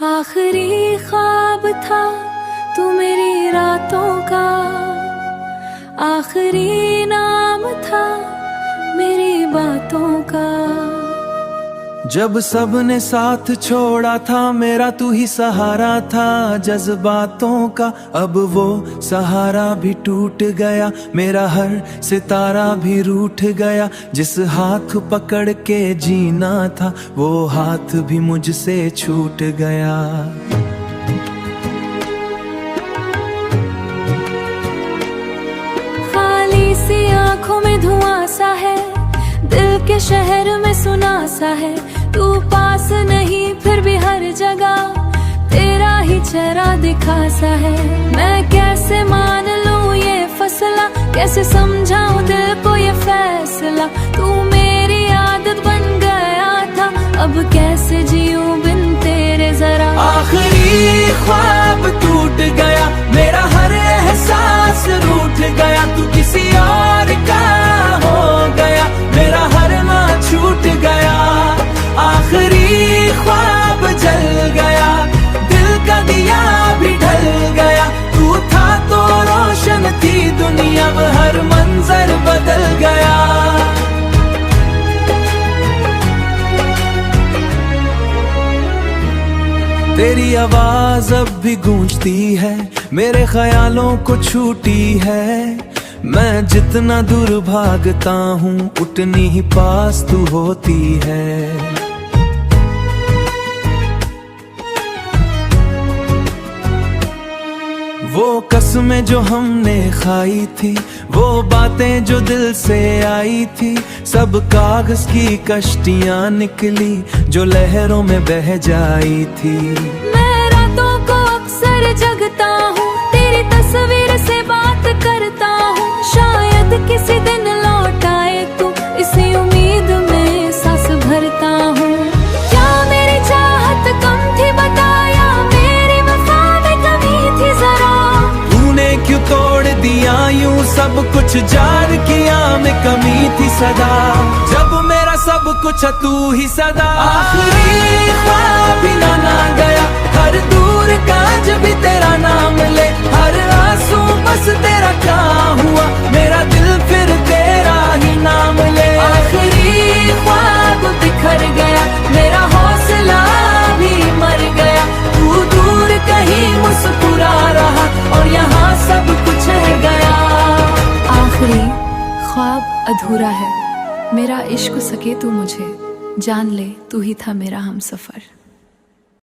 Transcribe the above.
आखिरी ख्वाब था तू मेरी रातों का, आखिरी नाम था मेरी बातों का। जब सबने साथ छोड़ा था मेरा तू ही सहारा था जज्बातों का। अब वो सहारा भी टूट गया, मेरा हर सितारा भी रूठ गया। जिस हाथ पकड़ के जीना था वो हाथ भी मुझसे छूट गया। खाली सी आंखों में धुआं सा है, दिल के शहर में सुना सा है। तू पास नहीं फिर भी हर जगह तेरा ही चेहरा दिखा सा है। मैं कैसे मान लूं ये फैसला, कैसे समझाऊं दिल को ये फैसला। तू मेरी आदत बन गया था, अब कैसे जीऊं बिन तेरे जरा। आखिरी ख्वाब टूट गया, मेरा हर एहसास रूठ गया। तू किसी और का हो गया, मेरा हर ना छूट गया। आखिरी ख्वाब जल गया, दिल का दिया भी ढल गया। तू था तो रोशन थी दुनिया, अब हर मंजर बदल गया। तेरी आवाज अब भी गूंजती है, मेरे ख्यालों को छूटी है। मैं जितना दूर भागता हूँ उतनी ही पास तू होती है। वो कसमें जो हमने खाई थी, वो बातें जो दिल से आई थी, सब कागज की कश्तियां निकली जो लहरों में बह जाई थी। मैं रातों को अक्सर जगता हूँ, तेरी तस्वीर से बात करता हूँ। शायद किसी दिन लौट आए तू, इसी उम्मीद में सांस भरता हूँ। क्या मेरी चाहत कम थी बताया, मेरी वफा में कमी थी जरा। तूने क्यों तोड़ दिया यूं सब कुछ, जार किया में कमी थी सदा। जब मेरा सब कुछ तू ही सदा। आखिरी ख्वाब ना गया, हर दूर काज भी तेरा नाम ले। हर आंसू बस तेरा क्या हुआ, मेरा दिल फिर तेरा ही नाम ले। आखिरी ख्वाब बिखर गया, मेरा हौसला भी मर गया। तू दूर कहीं मुस्कुरा रहा और यहाँ सब कुछ है गया। आखिरी ख्वाब अधूरा है, मेरा इश्क सके तू मुझे जान ले, तू ही था मेरा हमसफर।